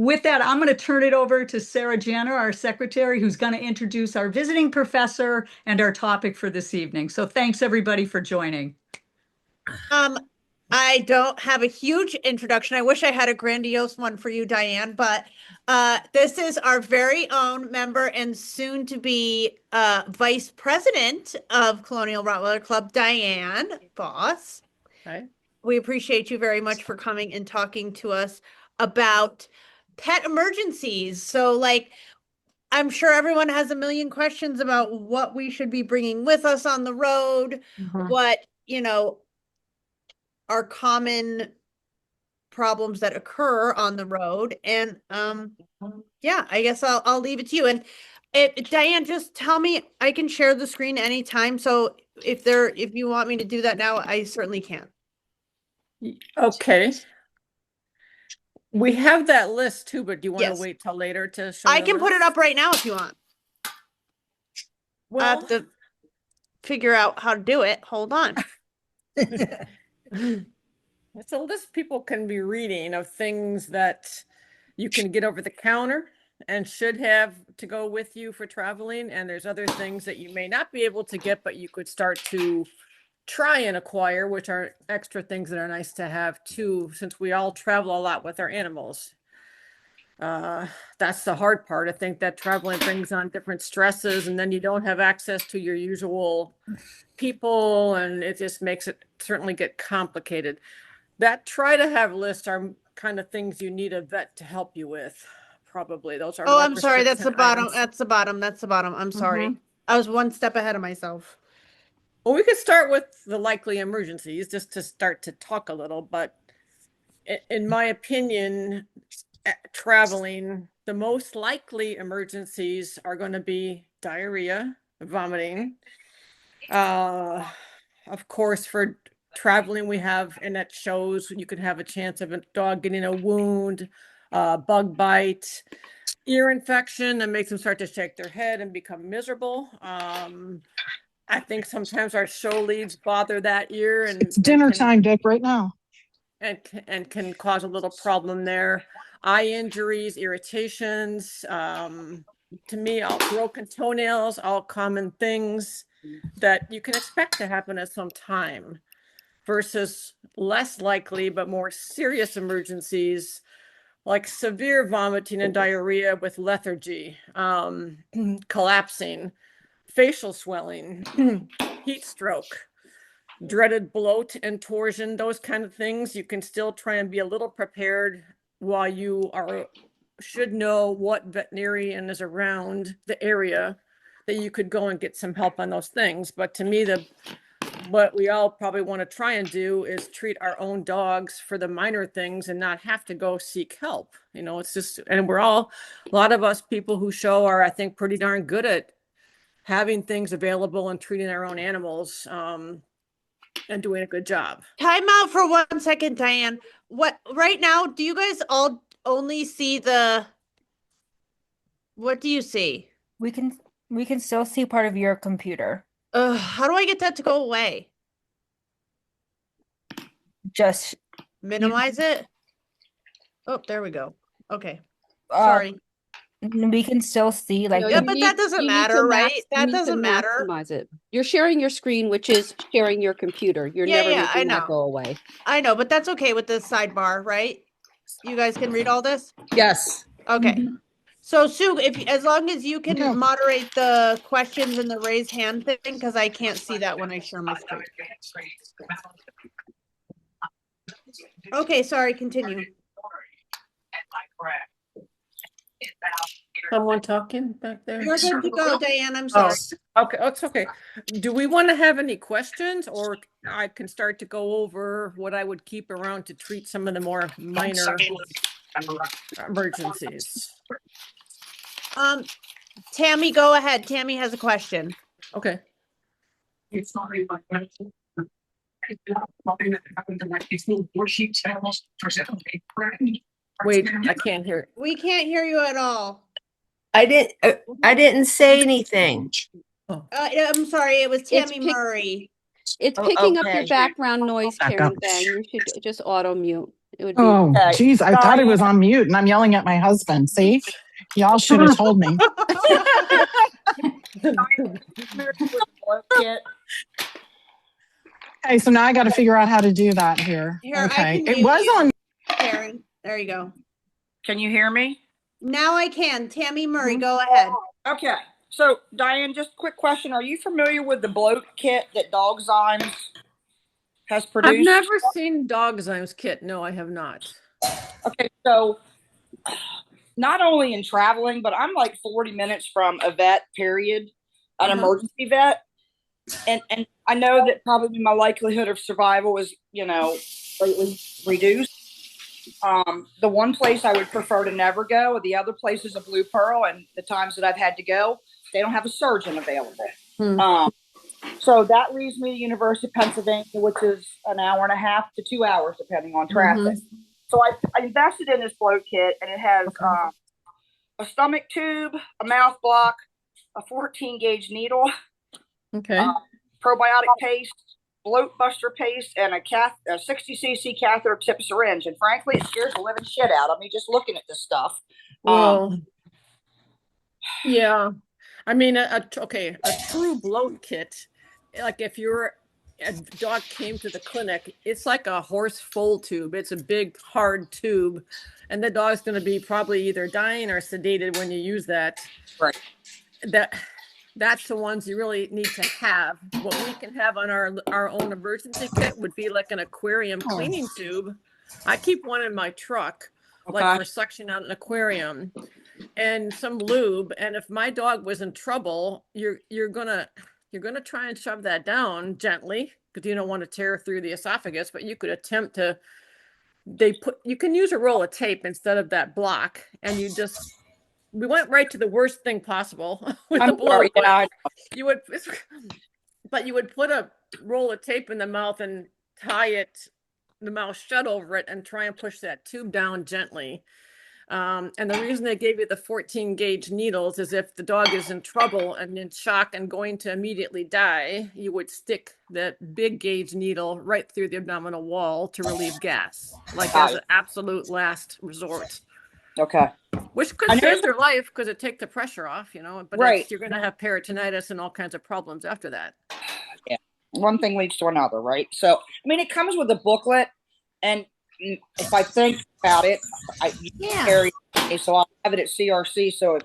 With that, I'm going to turn it over to Sarah Janner, our secretary, who's going to introduce our visiting professor and our topic for this evening. So thanks everybody for joining. I don't have a huge introduction. I wish I had a grandiose one for you, Diane, but this is our very own member and soon to be vice president of Colonial Rottweiler Club, Diane Voss. Hi. We appreciate you very much for coming and talking to us about pet emergencies. So like, I'm sure everyone has a million questions about what we should be bringing with us on the road, what, are common problems that occur on the road. And yeah, I guess I'll leave it to you. And Diane, just tell me, I can share the screen anytime. So if you want me to do that now, I certainly can. Okay. We have that list too, but do you want Yes. to wait till later to show I can put it up right now if you want. I have to figure out how to do it. Hold on. It's a list people can be reading of things that you can get over the counter and should have to go with you for traveling. And there's other things that you may not be able to get, but you could start to try and acquire, which are extra things that are nice to have too, since we all travel a lot with our animals. That's the hard part. I think that traveling brings on different stresses, and then you don't have access to your usual people, and it just makes it certainly get complicated. That try to have list are kind of things you need a vet to help you with. Probably those are. Oh, I'm sorry. That's the restriction bottom. items. That's the bottom. That's the bottom. I'm sorry. I was one step ahead of myself. Well, we could start with the likely emergencies just to start to talk a little, but in my opinion, traveling, the most likely emergencies are going to be diarrhea, vomiting. Of course, for traveling, we have, and that shows you could have a chance of a dog getting a wound, bug bite, ear infection that makes them start to shake their head and become miserable. I think sometimes our show leads bother that ear, and it's dinner time, Dick, right now. And can cause a little problem there. Eye injuries, irritations, to me, all broken toenails, all common things that you can expect to happen at some time, versus less likely but more serious emergencies like severe vomiting and diarrhea with lethargy, collapsing, facial swelling, heat stroke, dreaded bloat and torsion, those kind of things. You can still try and be a little prepared while you should know what veterinarian is around the area that you could go and get some help on those things. But to me, what we all probably want to try and do is treat our own dogs for the minor things and not have to go seek help. It's just, and a lot of us people who show are, I think, pretty darn good at having things available and treating our own animals, and doing a good job. Time out for 1 second, Diane. What right now, do you guys all only see what do you see? We can still see part of your computer. How do I get that to go away? Just minimize it. Oh, there we go. Okay. Sorry. We can still see like. Yeah, but that doesn't matter, right? That doesn't matter. Maximize it. You're sharing your screen, which is sharing your computer. You're never making that go away. I know, but that's okay with the sidebar, right? You guys can read all this? Yes. Okay. So Sue, as long as you can moderate the questions and the raise hand thing, because I can't see that when I share my screen. Okay, sorry, continue. Someone talking back there? You're good to go, Diane. I'm sorry. Okay, it's okay. Do we want to have any questions, or I can start to go over what I would keep around to treat some of the more minor emergencies? Tammy, go ahead. Tammy has a question. Okay. It's not really my question. Wait, I can't hear it. We can't hear you at all. I didn't say anything. I'm sorry, it was Tammy Murray. It's picking up your background noise, Karen Bang. You should just auto mute It would be. Oh, Okay. geez. I thought I was Diane. on mute and I'm yelling at my husband. See, y'all should have told me. Kit. Okay, so now I got to figure out how to do that here. Here, I Okay, can it mute was you, on. Karen. There you go. Can you hear me? Now I can. Tammy Murray, go ahead. Okay. So, Diane, just a quick question. Are you familiar with the bloat kit that Dogzymes has I've produced? never seen Dogzymes kit. No, I have not. Okay, so not only in traveling, but I'm like 40 minutes from a vet, period, an emergency vet. And I know that probably my likelihood of survival is, greatly reduced. The one place I would prefer to never go, the other place is a Blue Pearl, and the times that I've had to go, they don't have a surgeon available. So that leaves me to University of Pennsylvania, which is an hour and a half to 2 hours, depending on traffic. So I invested in this bloat kit, and it has a stomach tube, a mouth block, a 14 gauge needle, Okay. probiotic paste, bloat buster paste, and a 60 cc catheter tip syringe. And frankly, it scares the living shit out of me just looking at this stuff. Well, yeah. I mean, a true bloat kit, like if a dog came to the clinic, it's like a horse foal tube. It's a big, hard tube, and the dog's going to be probably either dying or sedated when you use that. Right. That's the ones you really need to have. What we can have on our own emergency kit would be like an aquarium cleaning tube. I keep one in my truck, like for suction out an aquarium, and some lube. And if my dog was in trouble, you're gonna try and shove that down gently because you don't want to tear through the esophagus, but you could attempt to. You can use a roll of tape instead of that block, and we went right to the worst thing possible with the bloat. You would put a roll of tape in the mouth and tie the mouth shut over it and try and push that tube down gently. And the reason they gave you the 14 gauge needles is if the dog is in trouble and in shock and going to immediately die, you would stick the big gauge needle right through the abdominal wall to relieve gas, like as an absolute last resort. Okay. Which could save their life because it takes the pressure off, but you're going to have peritonitis and all kinds of problems after that. Yeah. One thing leads to another, right? So, I mean, it comes with a booklet, and if I think about it, so I'll have it at CRC. So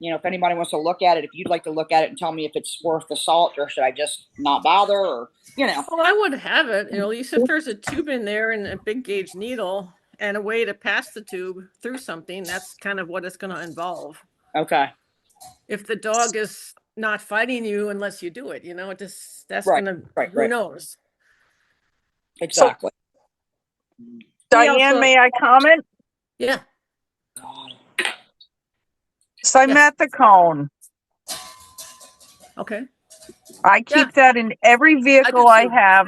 if anybody wants to look at it, if you'd like to look at it and tell me if it's worth the salt, or should I just not bother, or Well, I would have it. At least if there's a tube in there and a big gauge needle and a way to pass the tube through something, that's kind of what it's going to involve. Okay. If the dog is not fighting you unless you do it, who knows? Exactly. Diane, may I comment? Yeah. So I'm at the cone. Okay. I keep that in every vehicle I have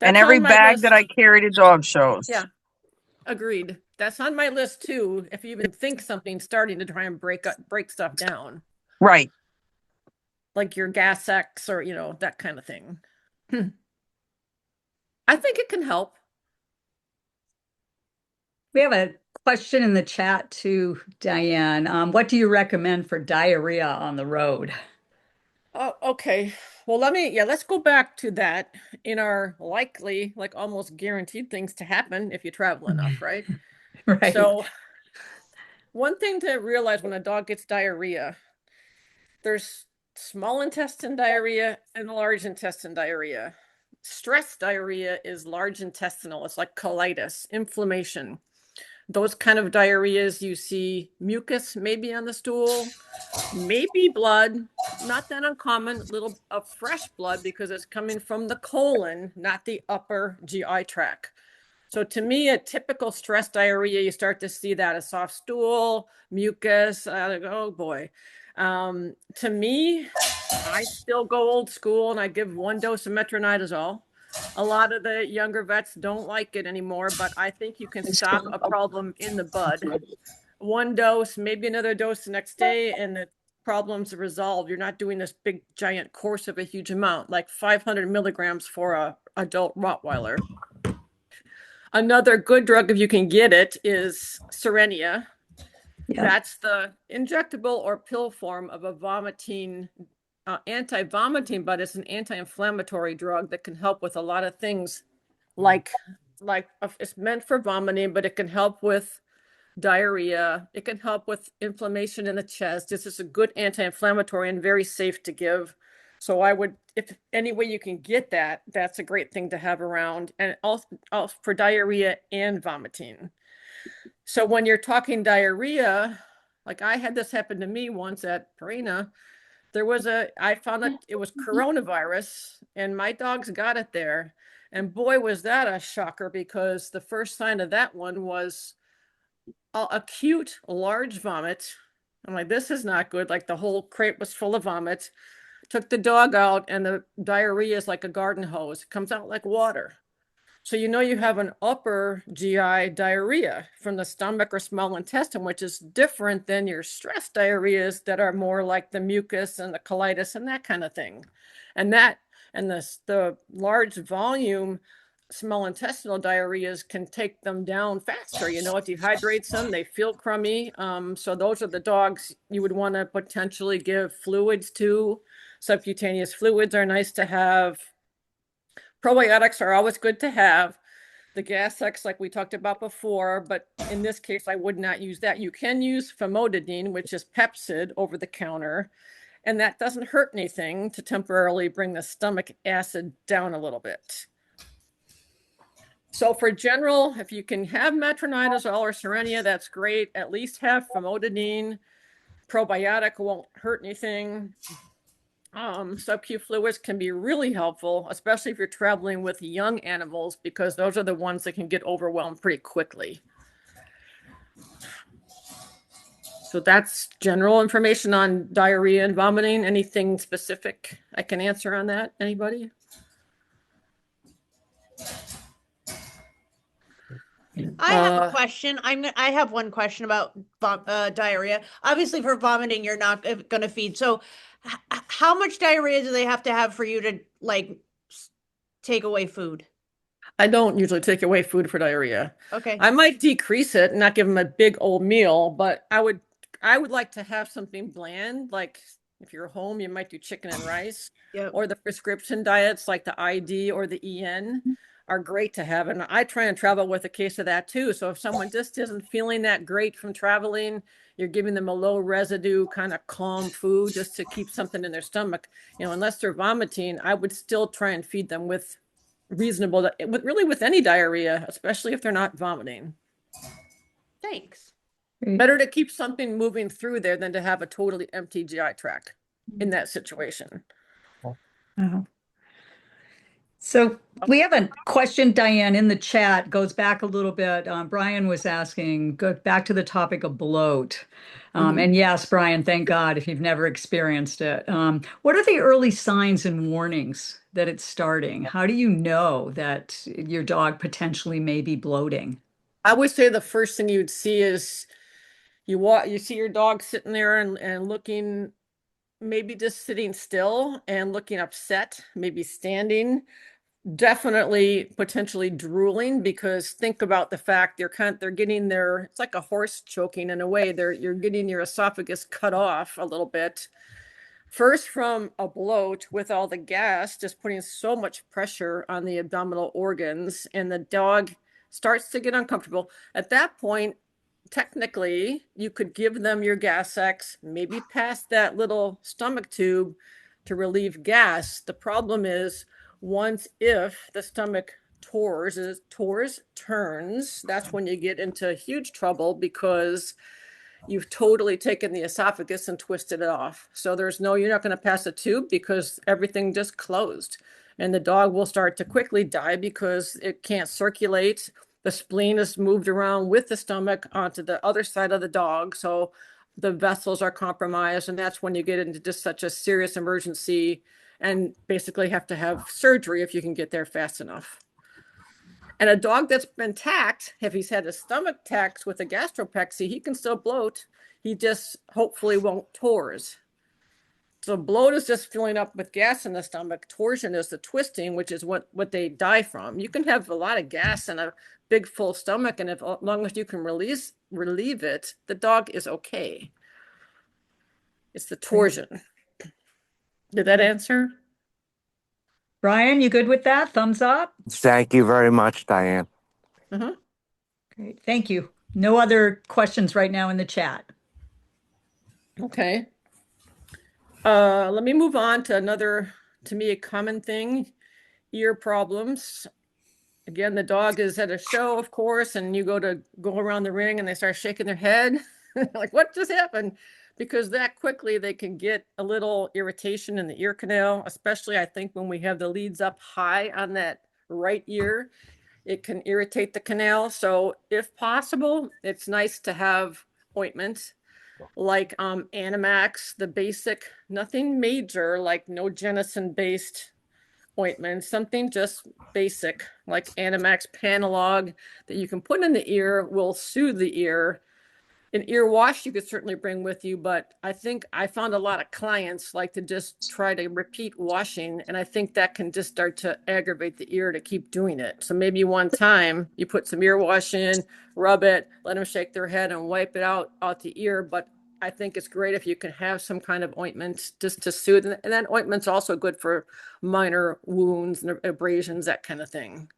and every bag that I carry to dog shows. Yeah. Agreed. That's on my list too. If you even think something's starting to try and break stuff down. Right. Like your gas X or, that kind of thing. I think it can help. We have a question in the chat to Diane. What do you recommend for diarrhea on the road? Oh, okay. Well, let's go back to that in our likely, like almost guaranteed things to happen if you travel enough, right? Right. So one thing to realize when a dog gets diarrhea, there's small intestine diarrhea and large intestine diarrhea. Stress diarrhea is large intestinal. It's like colitis, inflammation. Those kind of diarrheas, you see mucus maybe on the stool, maybe blood, not that uncommon, little of fresh blood because it's coming from the colon, not the upper GI tract. So to me, a typical stress diarrhea, you start to see that a soft stool, mucus, oh boy. To me, I still go old school and I give 1 dose of metronidazole. A lot of the younger vets don't like it anymore, but I think you can stop a problem in the bud. 1 dose, maybe another dose the next day, and the problem's resolved. You're not doing this big giant course of a huge amount, like 500 milligrams for a adult Rottweiler. Another good drug, if you can get it, is Serenia. Yeah. That's the injectable or pill form of a vomiting, anti-vomiting, but it's an anti-inflammatory drug that can help with a lot of things like it's meant for vomiting, but it can help with diarrhea. It can help with inflammation in the chest. This is a good anti-inflammatory and very safe to give. So I would, if any way you can get that, that's a great thing to have around, and also for diarrhea and vomiting. So when you're talking diarrhea, like I had this happen to me once at Purina, I found that it was coronavirus and my dogs got it there. And boy, was that a shocker, because the first sign of that one was acute large vomit. I'm like, this is not good. Like the whole crate was full of vomit. Took the dog out and the diarrhea is like a garden hose. It comes out like water. So you know you have an upper GI diarrhea from the stomach or small intestine, which is different than your stress diarrheas that are more like the mucus and the colitis and that kind of thing. And the large volume small intestinal diarrheas can take them down faster. You know, it dehydrates them. They feel crummy. So those are the dogs you would want to potentially give fluids to. Subcutaneous fluids are nice to have. Probiotics are always good to have. The Gas-X, like we talked about before, but in this case, I would not use that. You can use famotidine, which is Pepcid over the counter, and that doesn't hurt anything to temporarily bring the stomach acid down a little bit. So for general, if you can have metronidazole or Serenia, that's great. At least have famotidine. Probiotic won't hurt anything. Sub-Q fluids can be really helpful, especially if you're traveling with young animals, because those are the ones that can get overwhelmed pretty quickly. So that's general information on diarrhea and vomiting. Anything specific I can answer on that? Anybody? I have a question. I have one question about diarrhea. Obviously, for vomiting, you're not going to feed. So, how much diarrhea do they have to have for you to like take away food? I don't usually take away food for diarrhea. Okay. I might decrease it and not give them a big old meal, but I would like to have something bland. Like if you're home, you might do chicken and rice. Yep. Or the prescription diets like the ID or the EN are great to have. And I try and travel with a case of that too. So if someone just isn't feeling that great from traveling, you're giving them a low residue kind of calm food just to keep something in their stomach. You know, unless they're vomiting, I would still try and feed them with reasonable, really with any diarrhea, especially if they're not vomiting. Thanks. Better to keep something moving through there than to have a totally empty GI tract in that situation. Oh. So we have a question, Diane, in the chat, goes back a little bit. Brian was asking, go back to the topic of bloat. And yes, Brian, thank God if you've never experienced it. What are the early signs and warnings that it's starting? How do you know that your dog potentially may be bloating? I would say the first thing you'd see is you see your dog sitting there and looking, maybe just sitting still and looking upset, maybe standing, definitely potentially drooling, because think about the fact they're getting it's like a horse choking in a way. You're getting your esophagus cut off a little bit. First from a bloat with all the gas, just putting so much pressure on the abdominal organs, and the dog starts to get uncomfortable. At that point, technically, you could give them your Gas-X, maybe past that little stomach tube to relieve gas. The problem is, if the stomach turns, that's when you get into huge trouble, because you've totally taken the esophagus and twisted it off. So you're not going to pass a tube because everything just closed. And the dog will start to quickly die because it can't circulate. The spleen is moved around with the stomach onto the other side of the dog. So the vessels are compromised. And that's when you get into just such a serious emergency and basically have to have surgery if you can get there fast enough. And a dog that's been tacked, if he's had his stomach tacked with a gastropexy, he can still bloat. He just hopefully won't tors. So bloat is just filling up with gas in the stomach. Torsion is the twisting, which is what they die from. You can have a lot of gas in a big full stomach, and if as long as you can relieve it, the dog is okay. It's the torsion. Did that answer? Brian, you good with that? Thumbs up? Thank you very much, Diane. Great, thank you. No other questions right now in the chat. Okay. Let me move on to another, to me, a common thing, ear problems. Again, the dog is at a show, of course, and you go around the ring and they start shaking their head. Like, what just happened? Because that quickly they can get a little irritation in the ear canal, especially I think when we have the leads up high on that right ear, it can irritate the canal. So if possible, it's nice to have ointment like Animax, the basic, nothing major, like no Genison based ointment, something just basic like Animax Panalog that you can put in the ear will soothe the ear. An ear wash you could certainly bring with you, but I think I found a lot of clients like to just try to repeat washing, and I think that can just start to aggravate the ear to keep doing it. So maybe one time you put some ear wash in, rub it, let them shake their head and wipe it out the ear. But I think it's great if you can have some kind of ointment just to soothe. And then ointment's also good for minor wounds and abrasions, that kind of thing.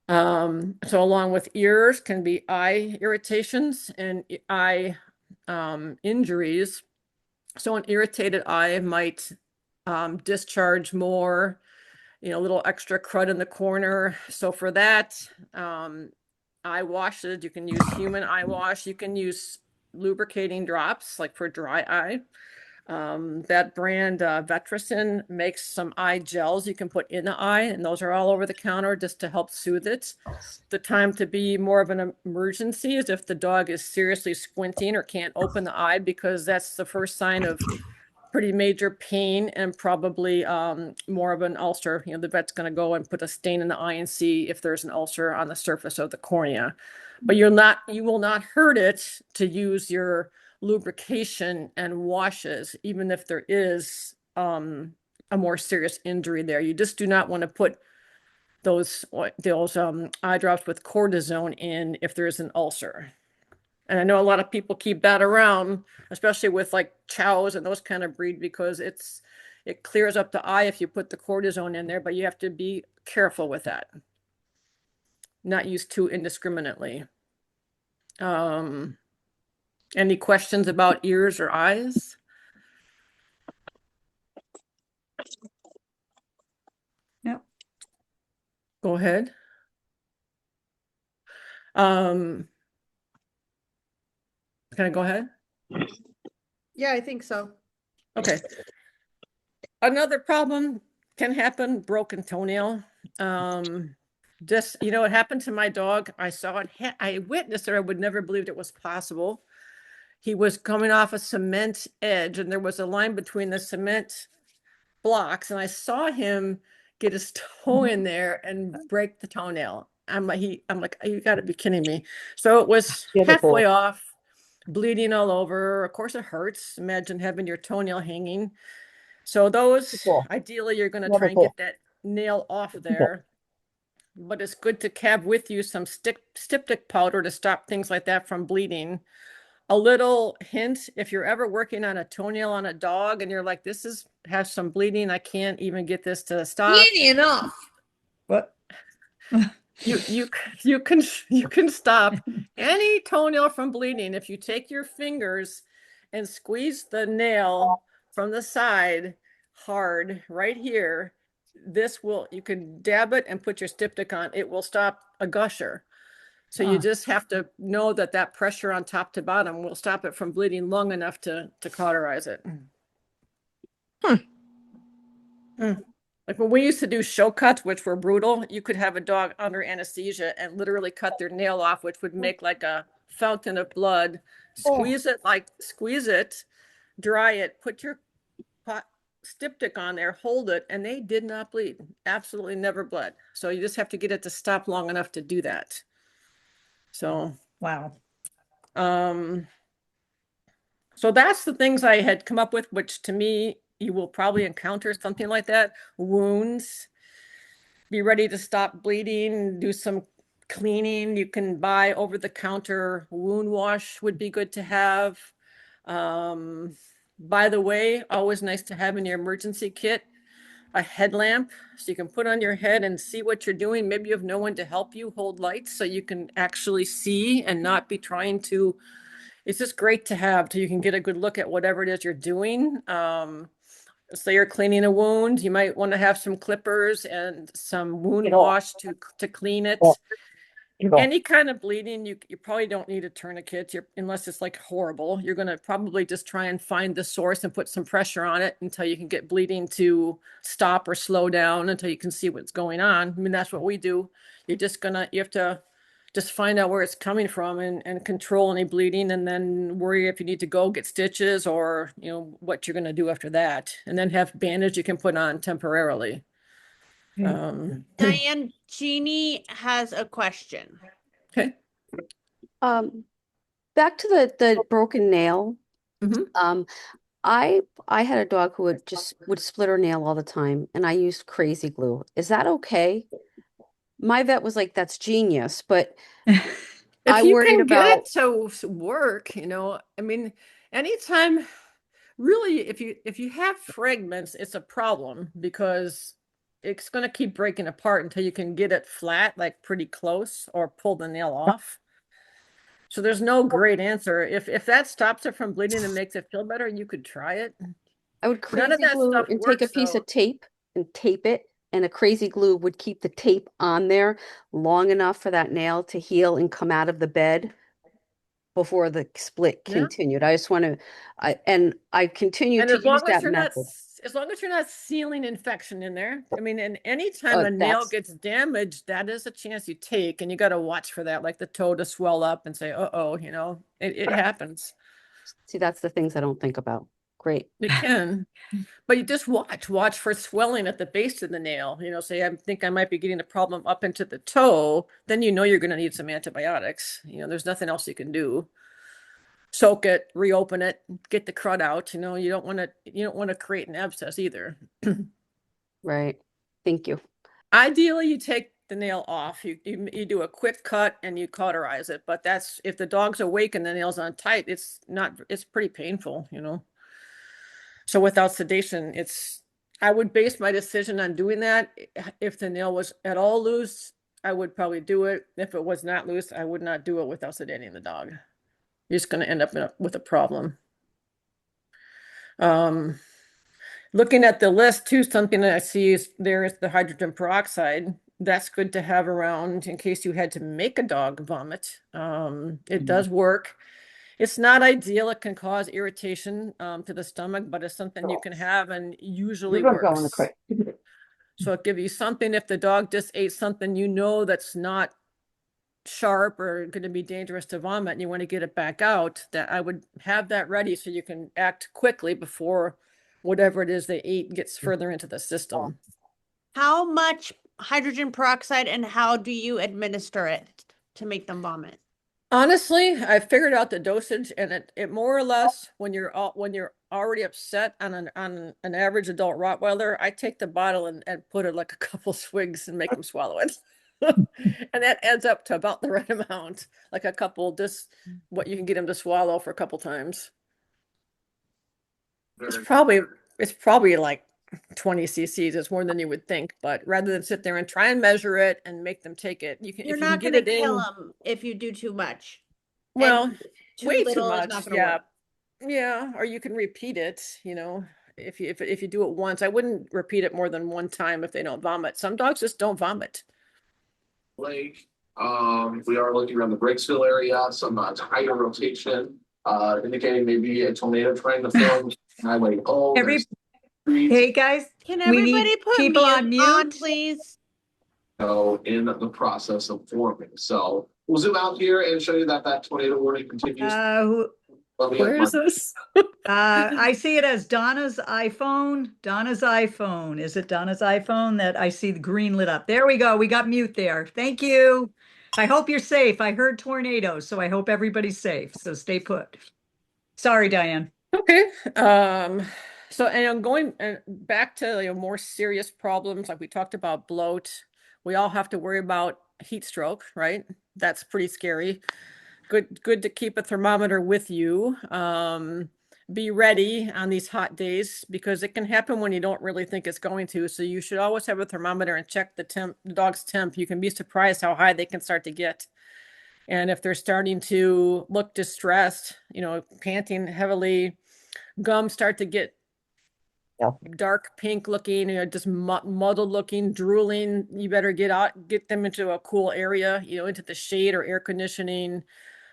So along with ears can be eye irritations and eye injuries. So an irritated eye might discharge more, a little extra crud in the corner. So for that, eye washes, you can use human eye wash. You can use lubricating drops like for dry eye. That brand, Vetricin, makes some eye gels you can put in the eye, and those are all over the counter just to help soothe it. The time to be more of an emergency is if the dog is seriously squinting or can't open the eye, because that's the first sign of pretty major pain and probably more of an ulcer. The vet's going to go and put a stain in the eye and see if there's an ulcer on the surface of the cornea. But you will not hurt it to use your lubrication and washes, even if there is a more serious injury there. You just do not want to put those eye drops with cortisone in if there is an ulcer. And I know a lot of people keep that around, especially with like chows and those kind of breed, because it clears up the eye if you put the cortisone in there, but you have to be careful with that. Not used too indiscriminately. Any questions about ears or eyes? Yeah. Go ahead. Can I go ahead? Yeah, I think so. Okay. Another problem can happen, broken toenail. Just, it happened to my dog. I saw it. I witnessed it. I would never believed it was possible. He was coming off a cement edge, and there was a line between the cement blocks, and I saw him get his toe in there and break the toenail. I'm like, you got to be kidding me. So it was halfway off, bleeding all over. Of course, it hurts. Imagine having your toenail hanging. So those, ideally, you're going to try and get that nail off there. But it's good to have with you some styptic powder to stop things like that from bleeding. A little hint, if you're ever working on a toenail on a dog and you're like, has some bleeding, I can't even get this to stop. Easy enough. What? You can stop any toenail from bleeding if you take your fingers and squeeze the nail from the side hard right here. You can dab it and put your styptic on. It will stop a gusher. So you just have to know that pressure on top to bottom will stop it from bleeding long enough to cauterize it. Like when we used to do show cuts, which were brutal, you could have a dog under anesthesia and literally cut their nail off, which would make like a fountain of blood. Squeeze it, dry it, put your styptic on there, hold it, and they did not bleed. Absolutely never bled. So you just have to get it to stop long enough to do that. So, wow. So that's the things I had come up with, which to me, you will probably encounter something like that. Wounds. be ready to stop bleeding, do some cleaning. You can buy over-the-counter wound wash would be good to have. By the way, always nice to have in your emergency kit a headlamp so you can put on your head and see what you're doing. Maybe you have no one to help you hold lights so you can actually see and not be trying to. It's just great to have so you can get a good look at whatever it is you're doing. So you're cleaning a wound, you might want to have some clippers and some wound wash to clean it. Any kind of bleeding, you probably don't need a tourniquet unless it's like horrible. You're going to probably just try and find the source and put some pressure on it until you can get bleeding to stop or slow down until you can see what's going on. I mean, that's what we do. You have to just find out where it's coming from and control any bleeding, and then worry if you need to go get stitches or, what you're going to do after that. And then have bandage you can put on temporarily. Diane, Jeannie has a question. Okay. Back to the broken nail. Mhm. I had a dog who would split her nail all the time, and I used crazy glue. Is that okay? My vet was like, "That's genius," but If I you worried can get about it to work, I mean, anytime, really, if you have fragments, it's a problem because it's going to keep breaking apart until you can get it flat, like pretty close, or pull the nail off. So there's no great answer. If that stops it from bleeding and makes it feel better, you could try it. I would None of crazy that glue stuff and take a works, piece though. of tape and tape it, and a crazy glue would keep the tape on there long enough for that nail to heal and come out of the bed before the split Yeah. continued. I just want to, I continue And to use that method. as long as you're not sealing infection in there. I mean, and anytime Oh, a nail gets damaged, that is a chance you take, and you got to watch for that, like the toe to swell up and say, "Uh-oh," it happens. See, that's the things I don't think about. Great. It can, but you just watch for swelling at the base of the nail. Say I think I might be getting a problem up into the toe, then you're going to need some antibiotics. There's nothing else you can do. Soak it, reopen it, get the crud out. You don't want to create an abscess either. Right. Thank you. Ideally, you take the nail off. You do a quick cut and you cauterize it. But that's if the dog's awake and the nail's on tight, it's pretty painful. So without sedation, I would base my decision on doing that. If the nail was at all loose, I would probably do it. If it was not loose, I would not do it without sedating the dog. You're just going to end up with a problem. Looking at the list too, something that I see is there's the hydrogen peroxide. That's good to have around in case you had to make a dog vomit. It does work. It's not ideal. It can cause irritation to the stomach, but it's something you can have and usually works. So it gives you something if the dog just ate something that's not sharp or going to be dangerous to vomit and you want to get it back out, that I would have that ready so you can act quickly before whatever it is they ate gets further into the system. How much hydrogen peroxide and how do you administer it to make them vomit? Honestly, I figured out the dosage, and it more or less when you're already upset on an average adult Rottweiler, I take the bottle and put it like a couple swigs and make them swallow it. And that adds up to about the right amount, like a couple, just what you can get them to swallow for a couple times. It's probably like 20 cc's. It's more than you would think, but rather than sit there and try and measure it and make them take it, You're not going to kill them if you do too much. Well, way too much. Yeah, or you can repeat it, if you do it once. I wouldn't repeat it more than one time if they don't vomit. Some dogs just don't vomit. Lake, we are looking around the Breaksville area, some tire rotation, indicating maybe a tornado trying to form. Highway O. Hey guys, can everybody put people on mute, please? So in the process of forming. So we'll zoom out here and show you that tornado warning continues. Where is this? I see it as Donna's iPhone. Donna's iPhone. Is it Donna's iPhone that I see the green lit up? There we go. We got mute there. Thank you. I hope you're safe. I heard tornadoes, so I hope everybody's safe. So stay put. Sorry, Diane. Okay. So, and I'm going back to more serious problems, like we talked about bloat. We all have to worry about heat stroke, right? That's pretty scary. Good to keep a thermometer with you. Be ready on these hot days because it can happen when you don't really think it's going to. So you should always have a thermometer and check the dog's temp. You can be surprised how high they can start to get. And if they're starting to look distressed, panting heavily, gums start to get dark pink looking, just muddled looking, drooling, you better get them into a cool area, into the shade or air conditioning.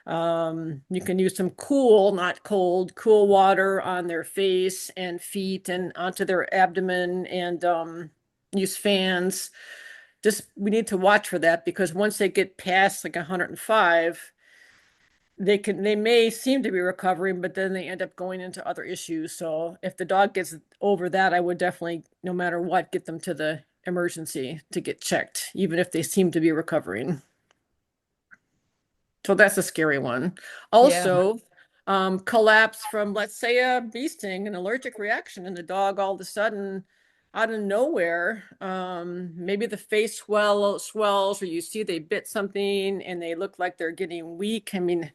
You can use some cool, not cold, cool water on their face and feet and onto their abdomen, and use fans. We need to watch for that because once they get past like 105, they may seem to be recovering, but then they end up going into other issues. So if the dog gets over that, I would definitely, no matter what, get them to the emergency to get checked, even if they seem to be recovering. So that's a scary one. Also, collapse from, let's say, a bee sting, an allergic reaction, and the dog all of a sudden, out of nowhere, maybe the face swells, or you see they bit something and they look like they're getting weak. I mean,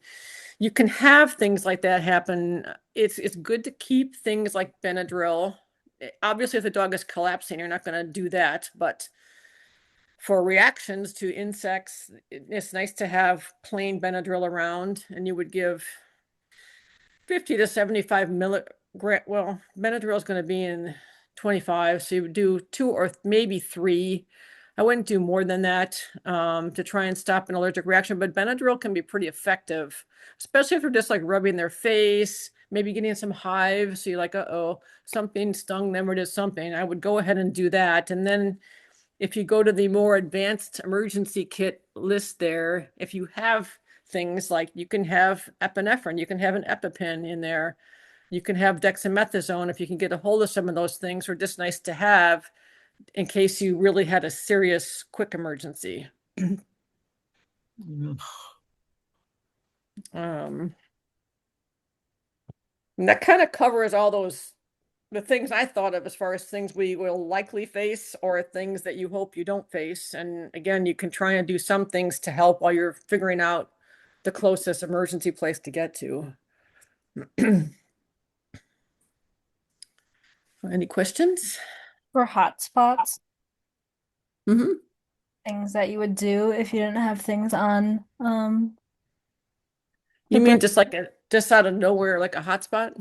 you can have things like that happen. It's good to keep things like Benadryl. Obviously, if the dog is collapsing, you're not going to do that, but for reactions to insects, it's nice to have plain Benadryl around, and you would give 50 to 75 milligram. Well, Benadryl is going to be in 25, so you would do 2 or maybe 3. I wouldn't do more than that to try and stop an allergic reaction, but Benadryl can be pretty effective, especially if they're just like rubbing their face, maybe getting some hives. So you're like, uh-oh, something stung them or did something. I would go ahead and do that. And then if you go to the more advanced emergency kit list there, if you have things like you can have epinephrine, you can have an EpiPen in there, you can have dexamethasone if you can get a hold of some of those things, are just nice to have in case you really had a serious quick emergency. And that kind of covers all the things I thought of as far as things we will likely face or things that you hope you don't face. And again, you can try and do some things to help while you're figuring out the closest emergency place to get to. Any questions? For hot spots, Mm-hmm. things that you would do if you didn't have things on. You mean just like just out of nowhere, like a hotspot?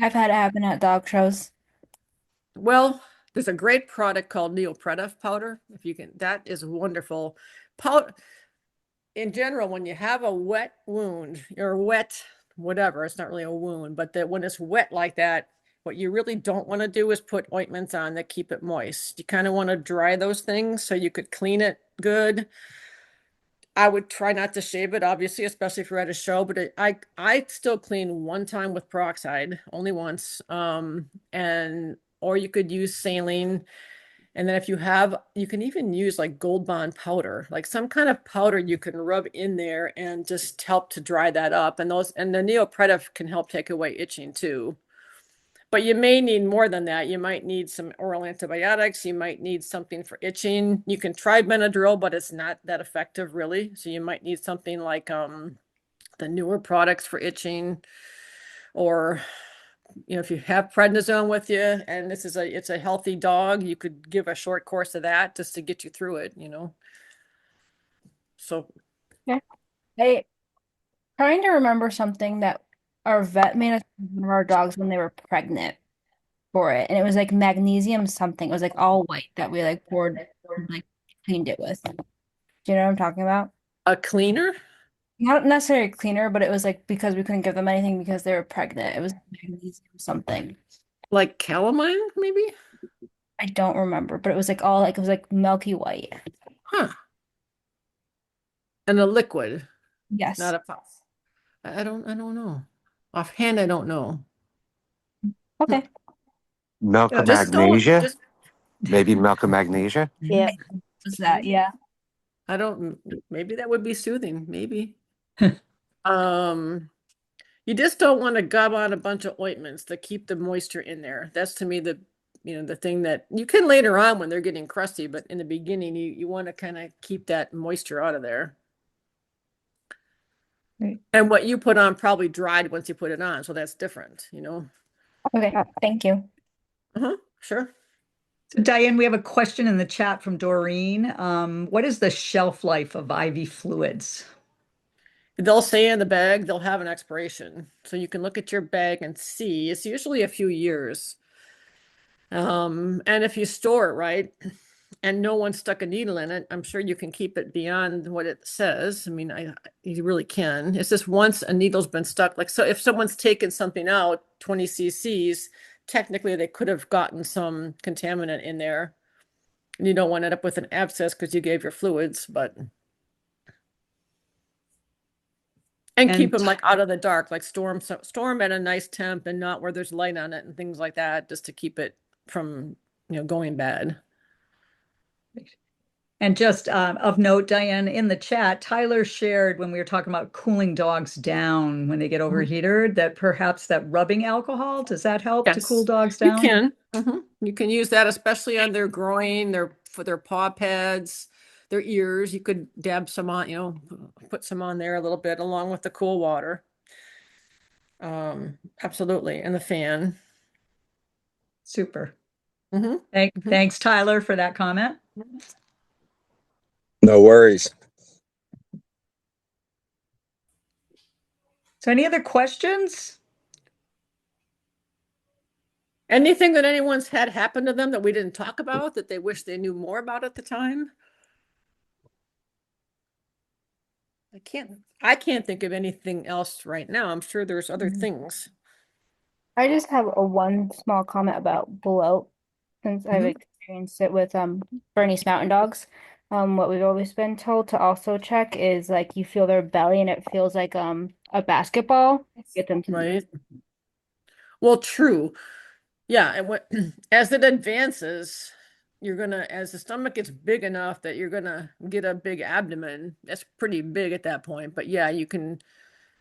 I've had it happen at dog shows. Well, there's a great product called neopretif powder. If you can, that is wonderful. Powder in general, when you have a wet wound or wet, whatever, it's not really a wound, but that when it's wet like that, what you really don't want to do is put ointments on that keep it moist. You kind of want to dry those things so you could clean it good. I would try not to shave it, obviously, especially if you're at a show, but I still clean one time with peroxide, only once. Or you could use saline. And then if you can even use like Gold Bond powder, like some kind of powder you can rub in there and just help to dry that up. And the neopretif can help take away itching too. But you may need more than that. You might need some oral antibiotics. You might need something for itching. You can try Benadryl, but it's not that effective really. So you might need something like the newer products for itching, or if you have prednisone with you and it's a healthy dog, you could give a short course of that just to get you through it, So Yeah. I trying to remember something that our vet made us one of our dogs when they were pregnant for it, and it was like magnesium something. It was like all white that we like poured, like cleaned it with. Do you know what I'm talking about? a cleaner, Not necessarily a cleaner, but it was like because we couldn't give them anything because they were pregnant. It was magnesium something. like calamine, maybe? I don't remember, but it was like all like it was like milky white. Huh. And a liquid, Yes. not a puff. I don't know. Offhand, I don't know. Okay. Milk of Just don't magnesia? Maybe milk of magnesia? Yeah. Was that, yeah. I don't, maybe that would be soothing, maybe. You just don't want to gob on a bunch of ointments to keep the moisture in there. That's to me the thing that you can later on when they're getting crusty, but in the beginning, you want to kind of keep that moisture out of there. Right. And what you put on probably dried once you put it on, so that's different, Okay, thank you. Sure. So Diane, we have a question in the chat from Doreen. What is the shelf life of IV fluids? They'll say in the bag, they'll have an expiration. So you can look at your bag and see. It's usually a few years. And if you store it right and no one stuck a needle in it, I'm sure you can keep it beyond what it says. I mean, you really can. It's just once a needle's been stuck, like, so if someone's taken something out, 20 cc's, technically they could have gotten some contaminant in there. And you don't want to end up with an abscess because you gave your fluids, but. And keep them like out of the dark, like store them at a nice temp and not where there's light on it and things like that, just to keep it from, going bad. And just of note, Diane, in the chat, Tyler shared when we were talking about cooling dogs down when they get overheated, that perhaps that rubbing alcohol, does that help to cool dogs down? You can. You can use that, especially on their groin, for their paw pads, their ears. You could dab some on, put some on there a little bit along with the cool water. Absolutely. And the fan. Super. Mm-hmm. Thanks, Tyler, for that comment. No worries. So any other questions? Anything that anyone's had happen to them that we didn't talk about that they wish they knew more about at the time? I can't think of anything else right now. I'm sure there's other things. I just have one small comment about bloat, since I've experienced it with Bernese Mountain Dogs. What we've always been told to also check is like you feel their belly and it feels like a basketball. Get them to right. Well, true. Yeah, and as it advances, as the stomach gets big enough that you're gonna get a big abdomen. That's pretty big at that point. But yeah, you can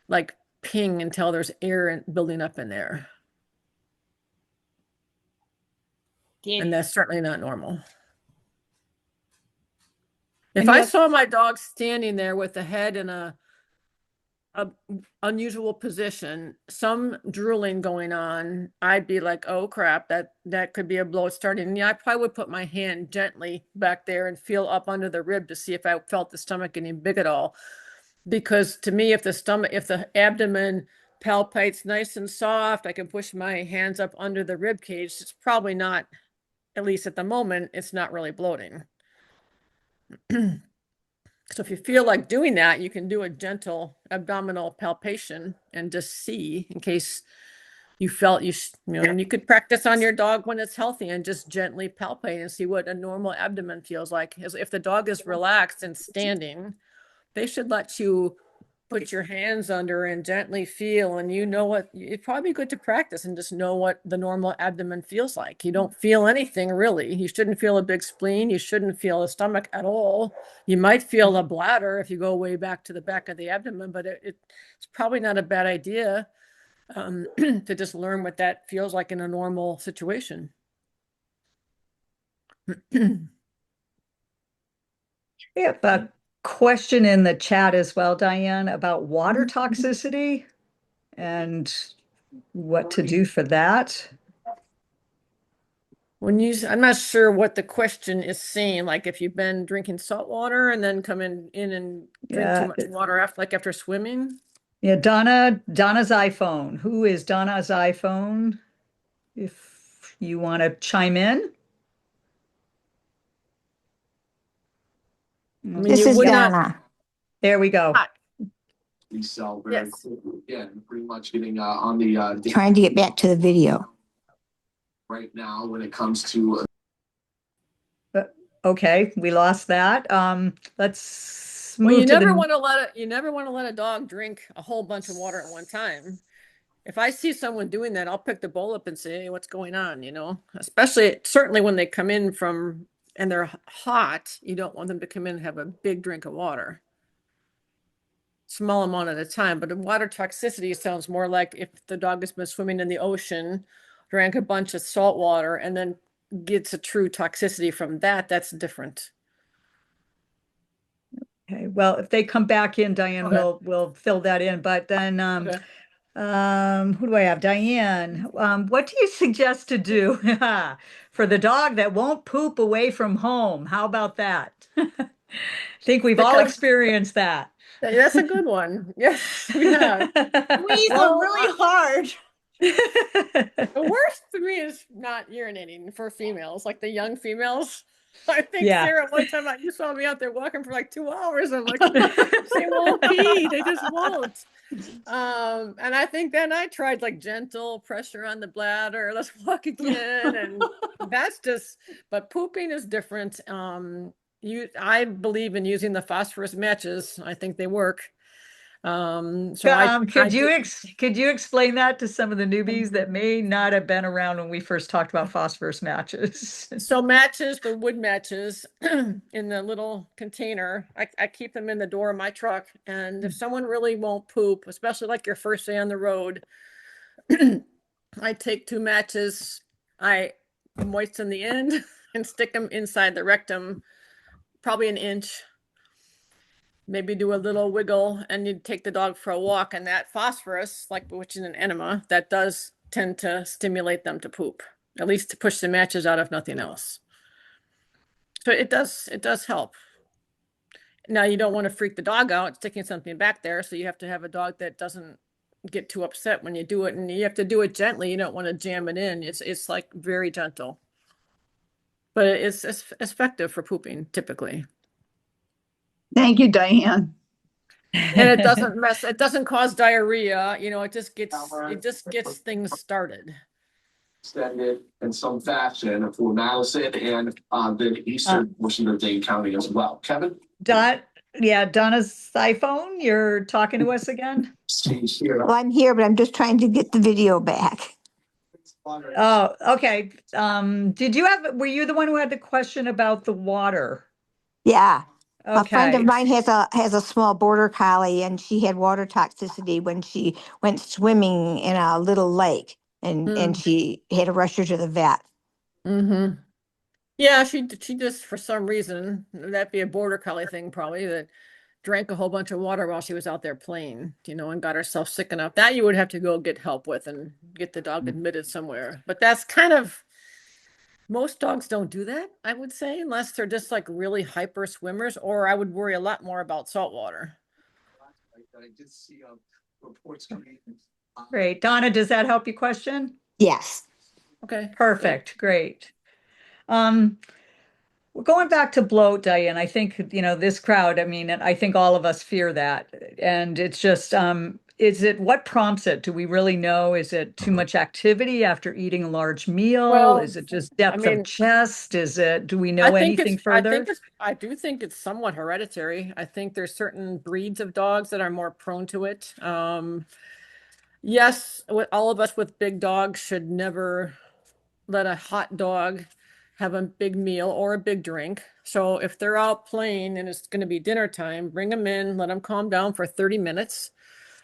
like ping until there's air building up in there. And that's certainly not normal. If I saw my dog standing there with the head in a unusual position, some drooling going on, I'd be like, oh crap, that could be a bloat starting. And yeah, I probably would put my hand gently back there and feel up under the rib to see if I felt the stomach getting big at all. Because to me, if the abdomen palpates nice and soft, I can push my hands up under the rib cage. It's probably not, at least at the moment, it's not really bloating. So if you feel like doing that, you can do a gentle abdominal palpation and just see in case you felt and you could practice on your dog when it's healthy and just gently palpate and see what a normal abdomen feels like. If the dog is relaxed and standing, they should let you put your hands under and gently feel, and it's probably good to practice and just know what the normal abdomen feels like. You don't feel anything really. You shouldn't feel a big spleen. You shouldn't feel a stomach at all. You might feel a bladder if you go way back to the back of the abdomen, but it's probably not a bad idea to just learn what that feels like in a normal situation. Yeah, but question in the chat as well, Diane, about water toxicity and what to do for that. I'm not sure what the question is saying, like if you've been drinking salt water and then come in and drink too much water after swimming. Yeah, Donna's iPhone. Who is Donna's iPhone? If you want to chime in. This is Donna. There we go. We sell very quickly. Again, pretty much getting on the Trying to get back to the video. Right now when it comes to okay, we lost that. Let's move you to never want to let a dog drink a whole bunch of water at one time. If I see someone doing that, I'll pick the bowl up and say, hey, what's going on? Certainly when they come in and they're hot, you don't want them to come in and have a big drink of water. Small amount at a time, but water toxicity sounds more like if the dog has been swimming in the ocean, drank a bunch of salt water, and then gets a true toxicity from that, that's different. Okay, well, if they come back in, Diane, Okay. we'll fill that in. But then Okay. who do I have? Diane, what do you suggest to do for the dog that won't poop away from home? How about that? I think we've all experienced that. That's a good one. Yes, we have. Squeeze them Well, really hard. The worst to me is not urinating for females, like the young females. I think Yeah. Sarah, one time you saw me out there walking for like 2 hours. I'm like, they won't pee, they just won't. And I think then I tried like gentle pressure on the bladder, let's walk again, and that's just. But pooping is different. I believe in using the phosphorus matches. I think they work. So could you explain that to some of the newbies that may not have been around when we first talked about phosphorus matches? So matches, the wood matches in the little container, I keep them in the door of my truck. And if someone really won't poop, especially like your first day on the road, I take 2 matches, I moisten the end and stick them inside the rectum, probably an inch. Maybe do a little wiggle, and you take the dog for a walk, and that phosphorus, like which is an enema, that does tend to stimulate them to poop, at least to push the matches out if nothing else. So it does help. Now you don't want to freak the dog out sticking something back there, so you have to have a dog that doesn't get too upset when you do it, and you have to do it gently. You don't want to jam it in. It's like very gentle, but it's effective for pooping typically. Thank you, Diane. And it doesn't cause diarrhea, it just gets things started. Extended in some fashion for Madison and the eastern portion of Dane County as well. Kevin? Donna's iPhone, you're talking to us again? Well, I'm here, but I'm just trying to get the video back. Oh, okay. Were you the one who had the question about the water? Yeah. A friend of Okay. mine has a small border collie, and she had water toxicity when she went swimming in a little lake, and she had to rush her to the vet. Mm-hmm. Yeah, she just, for some reason, that'd be a border collie thing probably, that drank a whole bunch of water while she was out there playing, and got herself sick enough. That you would have to go get help with and get the dog admitted somewhere. But that's kind of, most dogs don't do that, I would say, unless they're just like really hyper swimmers, or I would worry a lot more about salt water. I did see reports coming. Great. Donna, does that help your question? Yes. Okay. Perfect. Great. We're going back to bloat, Diane. I think, this crowd, I think all of us fear that. And it's just, what prompts it? Do we really know? Is it too much activity after eating a large meal? Well, Is it just depth of chest? Do we know I think anything further? I do think it's somewhat hereditary. I think there's certain breeds of dogs that are more prone to it. Yes, all of us with big dogs should never let a hot dog have a big meal or a big drink. So if they're out playing and it's going to be dinner time, bring them in, let them calm down for 30 minutes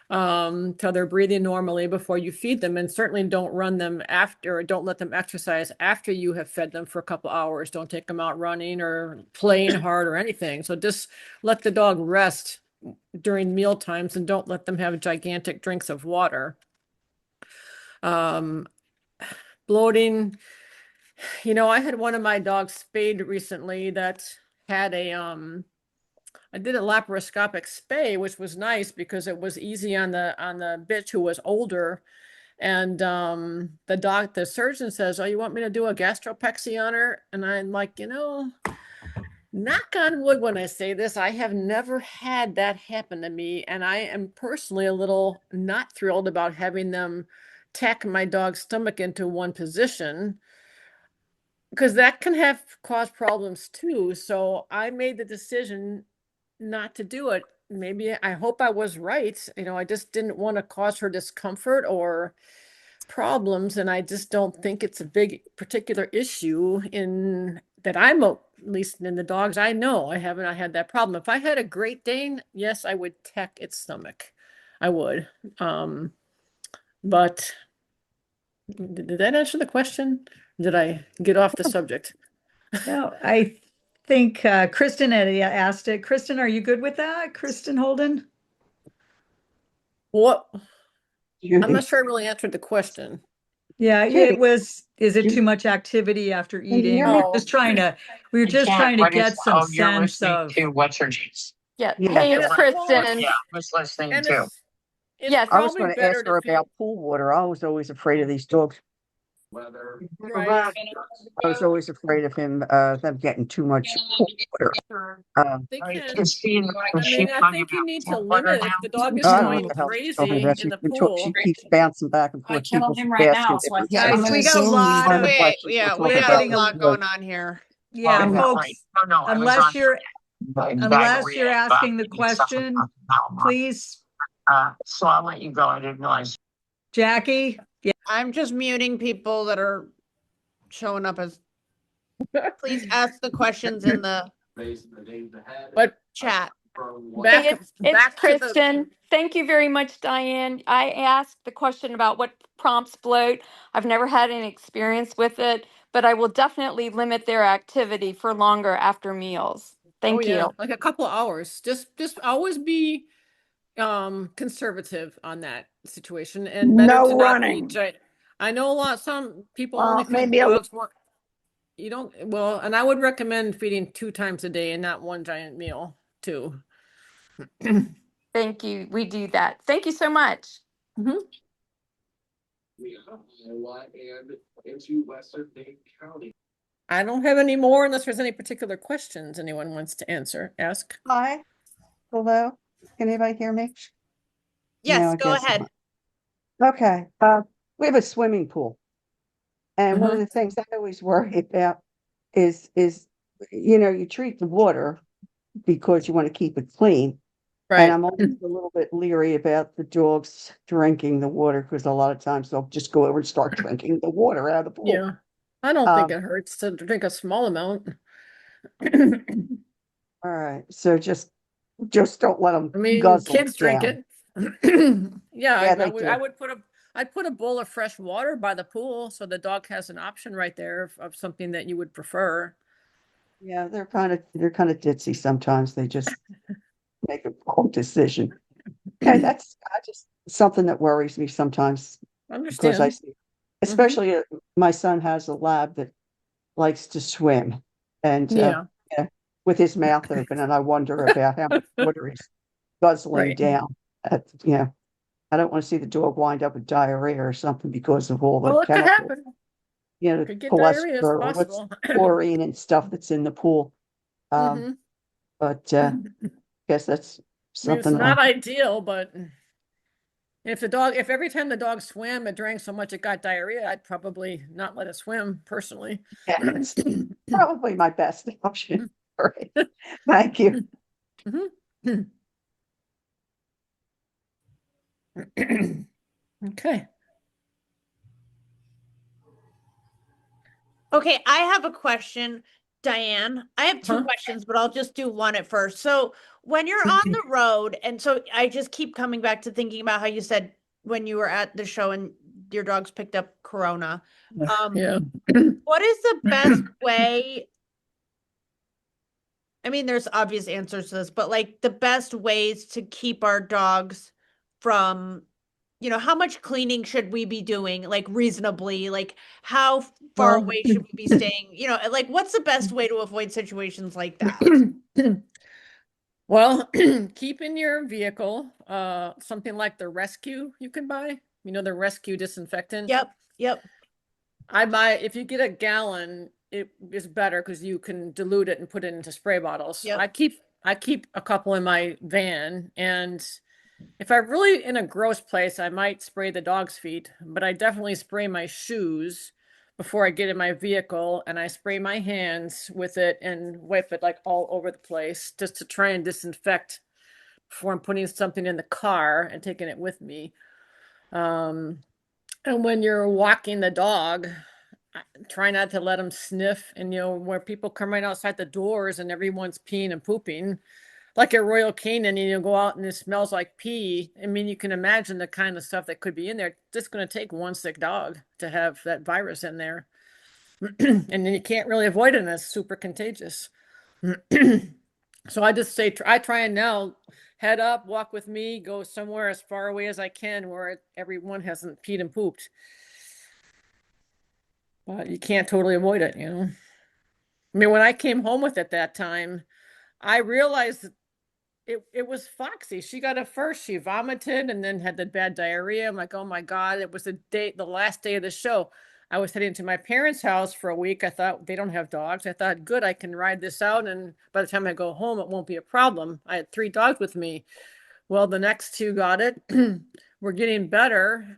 till they're breathing normally before you feed them. And certainly don't run them after, don't let them exercise after you have fed them for a couple hours. Don't take them out running or playing hard or anything. So just let the dog rest during meal times and don't let them have gigantic drinks of water. Bloating, I had one of my dogs spayed recently that had I did a laparoscopic spay, which was nice because it was easy on the bitch who was older. And the surgeon says, "Oh, you want me to do a gastropexy on her?" And I'm like, knock on wood when I say this, I have never had that happen to me. And I am personally a little not thrilled about having them tack my dog's stomach into one position, because that can cause problems too. So I made the decision not to do it. Maybe I hope I was right. I just didn't want to cause her discomfort or problems. And I just don't think it's a big particular issue that I'm at least in the dogs I know. I haven't had that problem. If I had a Great Dane, yes, I would tack its stomach. I would. But did that answer the question? did I get off the subject? No, I think Kristen had asked it. Kristen, are you good with that? Kristen Holden? What? I'm not sure I really answered the question. Yeah, it was, is it too much activity after eating? We were just trying to, get some sense of. What's her name's? Yeah. Yeah. Hey, And it's it's- Kristen. Yeah, I was listening And too. it's Yes. I was probably going to better ask her to feed. about pool water. I was always afraid of these dogs. Weather. Right. I was always afraid of them getting too much pool water. They I can. can see that I mean, I think you need to limit if the dog is I don't know what going the hell she's crazy talking about. in the She pool. keeps bouncing back and forth. People keep asking different Guys, questions. we got a lot of, Wait, yeah, we we're got getting a a- lot going on here. yeah, Oh, folks, no, I was unless on you're, unless you're diarrhea, asking the but something question, about Palma. please, So I'll let you go. I didn't realize. Jackie. Yeah, I'm just muting people that are showing up as. Please ask the questions in the But chat. Hey, it's back to the- Kristen. Thank you very much, Diane. I asked the question about what prompts bloat. I've never had any experience with it, but I will definitely limit their activity for longer after meals. Thank you. Like a couple of hours. Just always be conservative on that situation and better No to not feed running. I know some people Well, only feed maybe dogs one. You don't, well, and I would recommend feeding 2 times a day and not one giant meal too. Thank you. We do that. Thank you so much. Iowa and into Western Dane County. I don't have any more unless there's any particular questions anyone wants to ask. Hi. Hello. Can anybody hear me? Yes, No, I go guess ahead. not. Okay. We have a swimming pool. And one of the things I always worry about is, you treat the water because you want to keep it clean. Right. And I'm always a little bit leery about the dogs drinking the water because a lot of times they'll just go over and start drinking the water out of the pool. Yeah. I don't think it hurts to drink a small amount. All right. So just don't let them guzzle kids drink down. it. Yeah, they I'd put a bowl of fresh water by the pool so the dog has an option right there of something that you would prefer. Yeah, they're kind of ditzy sometimes. They just make a poor decision. And that's just something that worries me sometimes. Understand. Because I see, especially my son has a lab that likes to swim, and with his mouth open, and I wonder about how much water he's guzzling down. I don't want to see the dog wind up with diarrhea or something because of all the Well, it could chemicals. happen. The Could get diarrhea, it's cholesterol, what's possible. chlorine and stuff that's in the pool. But guess that's something. It's not ideal, but if every time the dog swam, it drank so much it got diarrhea, I'd probably not let it swim personally. It's probably my best option. All right. Thank you. Okay. Okay, I have a question, Diane. I have 2 questions, but I'll just do one at first. So when you're on the road, and so I just keep coming back to thinking about how you said when you were at the show and your dogs picked up corona. What is the best way? I mean, there's obvious answers to this, but like the best ways to keep our dogs from, how much cleaning should we be doing, like reasonably, like how far away should we be staying? Like what's the best way to avoid situations like that? Well, keep in your vehicle something like the rescue you can buy, the rescue disinfectant. Yep. If you get a gallon, it is better because you can dilute it and put it into spray bottles. Yep. I keep a couple in my van, and if I'm really in a gross place, I might spray the dog's feet, but I definitely spray my shoes before I get in my vehicle, and I spray my hands with it and wipe it like all over the place just to try and disinfect before I'm putting something in the car and taking it with me. And when you're walking the dog, try not to let them sniff. And, where people come right outside the doors and everyone's peeing and pooping, like a Royal Canin, and go out and it smells like pee. I mean, you can imagine the kind of stuff that could be in there. It's just going to take one sick dog to have that virus in there. And then you can't really avoid it, and it's super contagious. So I just say, I try and now head up, walk with me, go somewhere as far away as I can where everyone hasn't peed and pooped. But you can't totally avoid it, you know. I mean, when I came home with it that time, I realized it was Foxy. She got it first. She vomited and then had the bad diarrhea. I'm like, oh my God, it was the last day of the show. I was heading to my parents' house for a week. I thought they don't have dogs. I thought, good, I can ride this out. And by the time I go home, it won't be a problem. I had 3 dogs with me. Well, the next 2 got it. We're getting better.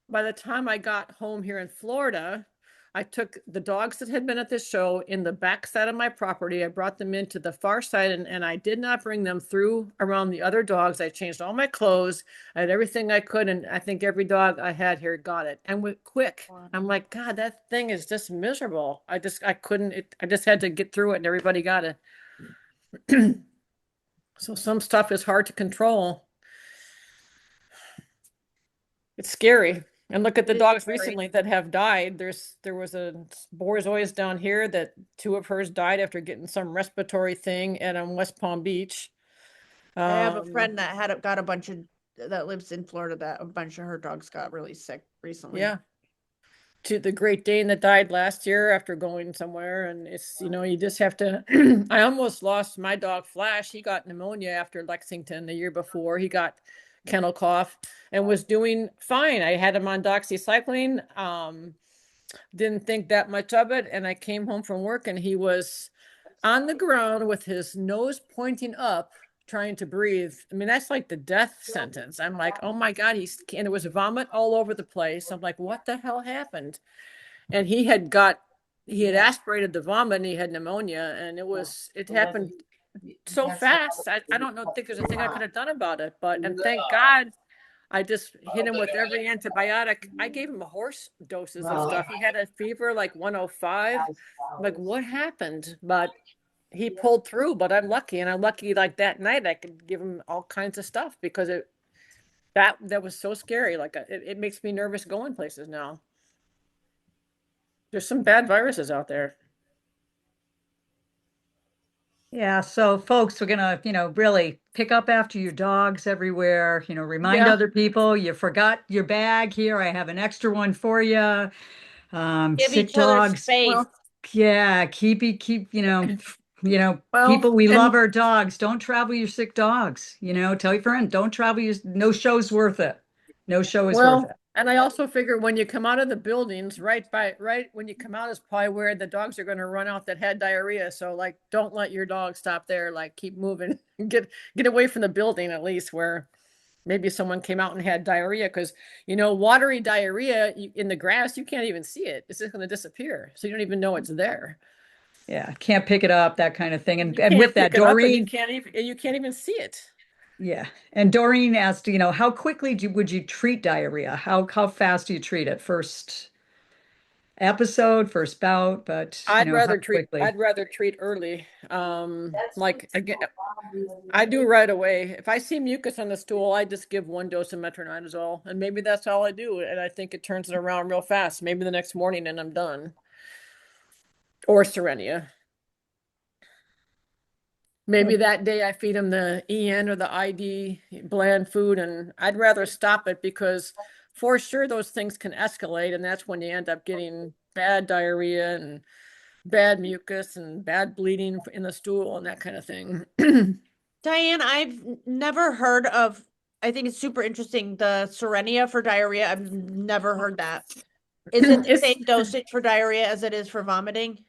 By the time I got home here in Florida, I took the dogs that had been at the show in the back side of my property. I brought them into the far side, and I did not bring them through around the other dogs. I changed all my clothes. I had everything I could, and I think every dog I had here got it. And went quick. I'm like, God, that thing is just miserable. I just had to get through it, and everybody got it. So some stuff is hard to control. It's scary. And look at the dogs recently that have died. There was a Borzoi down here that 2 of hers died after getting some respiratory thing at West Palm Beach. I have a friend that got a bunch of that lives in Florida that a bunch of her dogs got really sick recently. Yeah. To the Great Dane that died last year after going somewhere, and it's, you know, you just have to. I almost lost my dog Flash. He got pneumonia after Lexington the year before. He got kennel cough and was doing fine. I had him on doxycycline. Didn't think that much of it, and I came home from work and he was on the ground with his nose pointing up, trying to breathe. I mean, that's like the death sentence. I'm like, oh my God, and it was vomit all over the place. I'm like, what the hell happened? And he had aspirated the vomit and he had pneumonia, and it happened so fast. I don't think there's a thing I could have done about it, and thank God I just hit him with every antibiotic. I gave him horse doses of stuff. He had a fever like 105. I'm like, what happened? But he pulled through. But I'm lucky, and I'm lucky. Like that night, I could give him all kinds of stuff because that was so scary. Like it makes me nervous going places now. There's some bad viruses out there. Yeah, so folks, we're gonna, really pick up after your dogs everywhere, remind other people you forgot your bag here. I have an extra one for you. Give Sick each other dogs. space. Yeah, keep, Well, people, we love and- our dogs. Don't travel your sick dogs. Tell your friend, don't travel no show's worth it. No show is worth it. And I also figure when you come out of the buildings, right when you come out is probably where the dogs are going to run out that had diarrhea. So like, don't let your dog stop there. Like, keep moving. Get away from the building at least where maybe someone came out and had diarrhea, because watery diarrhea in the grass, you can't even see it. It's just going to disappear. So you don't even know it's there. Yeah, can't pick it up, that kind of thing. And You with can't that, pick it up, and Doreen, you can't even see it. yeah. And Doreen asked, how quickly would you treat diarrhea? How fast do you treat it? First episode, first bout, but I'd rather quickly? treat early. Like again, I do right away. If I see mucus on the stool, I just give 1 dose of metronidazole, and maybe that's all I do. And I think it turns it around real fast. Maybe the next morning, and I'm done. Or Serenia. Maybe that day I feed them the EN or the ID bland food, and I'd rather stop it because for sure those things can escalate, and that's when you end up getting bad diarrhea and bad mucus and bad bleeding in the stool and that kind of thing. Diane, I've never heard of, I think it's super interesting, the Serenia for diarrhea. I've never heard that. Is it the same dosage for diarrhea as it is for vomiting?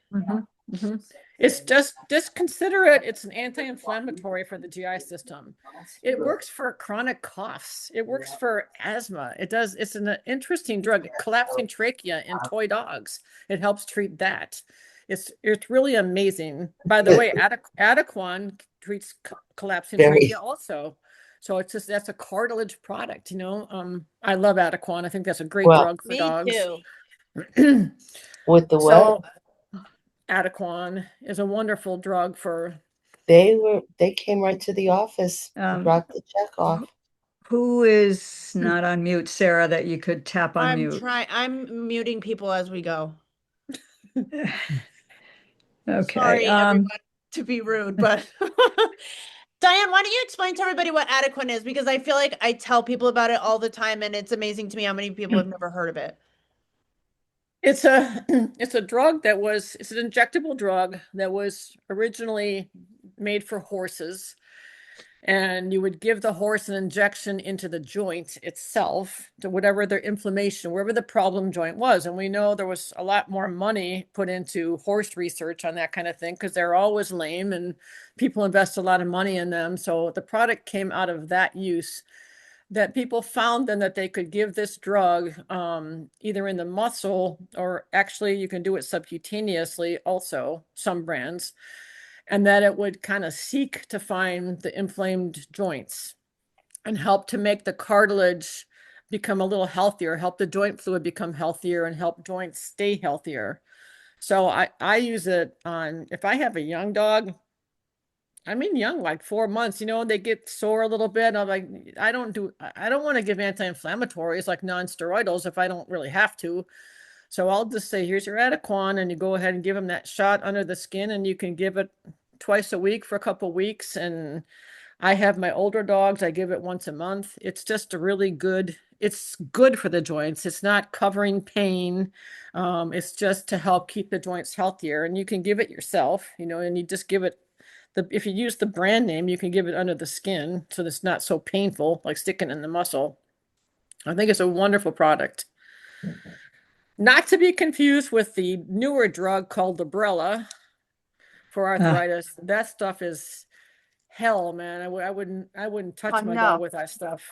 It's just consider it. It's an anti-inflammatory for the GI system. It works for chronic coughs. It works for asthma. It's an interesting drug. Collapsing trachea in toy dogs. It helps treat that. It's really amazing. By the way, Adequan treats collapsing trachea also. So that's a cartilage product. I love Adequan. I think that's a great drug for dogs. Me too. With the what? Adequan is a wonderful drug for. They came right to the office and dropped the check off. Who is not on mute, Sarah, that you could tap on mute? I'm muting people as we go. Okay. Sorry, everyone, to be rude, but Diane, why don't you explain to everybody what Adequan is? Because I feel like I tell people about it all the time, and it's amazing to me how many people have never heard of it. It's a it's a drug it's an injectable drug that was originally made for horses. And you would give the horse an injection into the joint itself to whatever their inflammation, wherever the problem joint was. And we know there was a lot more money put into horse research on that kind of thing because they're always lame and people invest a lot of money in them. So the product came out of that use that people found then that they could give this drug either in the muscle or actually you can do it subcutaneously also, some brands, and that it would kind of seek to find the inflamed joints and help to make the cartilage become a little healthier, help the joint fluid become healthier and help joints stay healthier. So I use it on, if I have a young dog, I mean young, like 4 months, they get sore a little bit. I'm like, I don't want to give anti-inflammatories like non-steroidals if I don't really have to. So I'll just say, here's your Adequan, and you go ahead and give them that shot under the skin, and you can give it twice a week for a couple of weeks. And I have my older dogs, I give it once a month. It's just it's good for the joints. It's not covering pain. It's just to help keep the joints healthier. And you can give it yourself, and you just give it if you use the brand name, you can give it under the skin so it's not so painful, like sticking in the muscle. I think it's a wonderful product. Not to be confused with the newer drug called Librela for arthritis. That stuff is hell, man. I wouldn't touch my dog with that stuff.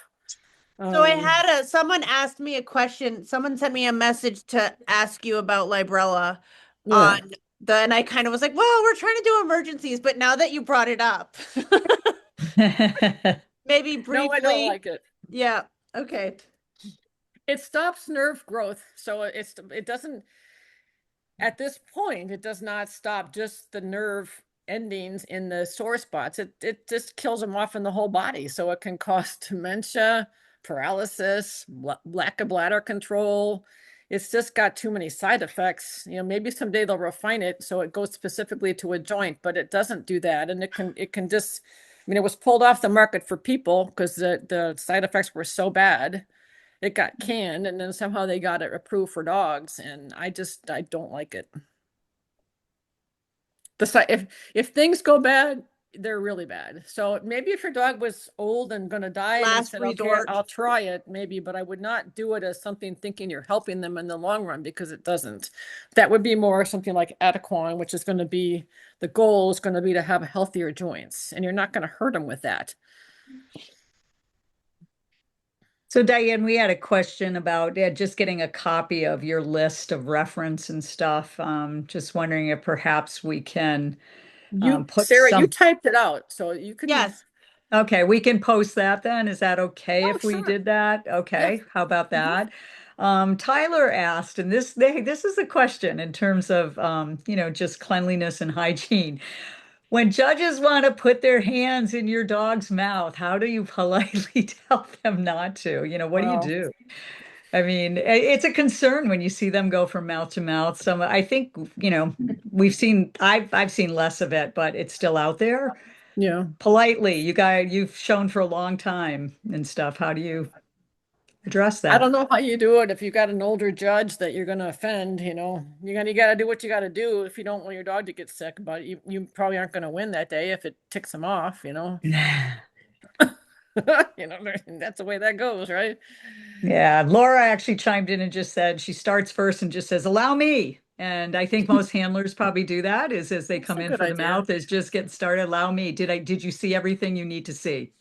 So I had someone asked me a question. Someone sent me a message to ask you about Librela and I kind of was like, well, we're trying to do emergencies, but now that you brought it up, maybe briefly. No, I don't like it. Yeah. Okay. It stops nerve growth. So it doesn't, at this point, it does not stop just the nerve endings in the sore spots. It just kills them off in the whole body. So it can cause dementia, paralysis, lack of bladder control. It's just got too many side effects. Maybe someday they'll refine it so it goes specifically to a joint, but it doesn't do that. And it can just, it was pulled off the market for people because the side effects were so bad. It got canned, and then somehow they got it approved for dogs, and I don't like it. If things go bad, they're really bad. So maybe if your dog was old and going to die, and I said, okay, I'll try it, maybe, but I would not do it as something thinking you're helping them in the long run because it doesn't. That would be more something like Adequan, which is going to be, the goal is going to be to have healthier joints, and you're not going to hurt them with that. So Diane, we had a question about just getting a copy of your list of reference and stuff. Just wondering if perhaps we can put Sarah, you typed it out, so you can. Yes. Okay, we can post that then. Is that okay if we did that? Okay, yes. How about that? Tyler asked, and this is a question in terms of just cleanliness and hygiene. When judges want to put their hands in your dog's mouth, how do you politely tell them not to? What do you do? I mean, it's a concern when you see them go from mouth to mouth. I think, I've seen less of it, but it's still out there. Yeah. Politely, you've shown for a long time and stuff. How do you address that? I don't know how you do it if you've got an older judge that you're going to offend. You got to do what you got to do. If you don't want your dog to get sick, but you probably aren't going to win that day if it ticks them off. That's the way that goes, right? Yeah, Laura actually chimed in and just said she starts first and just says, "Allow me." And I think most handlers probably do that, is as they come in for the mouth, is just get started. Allow me. Did you see everything you need to see?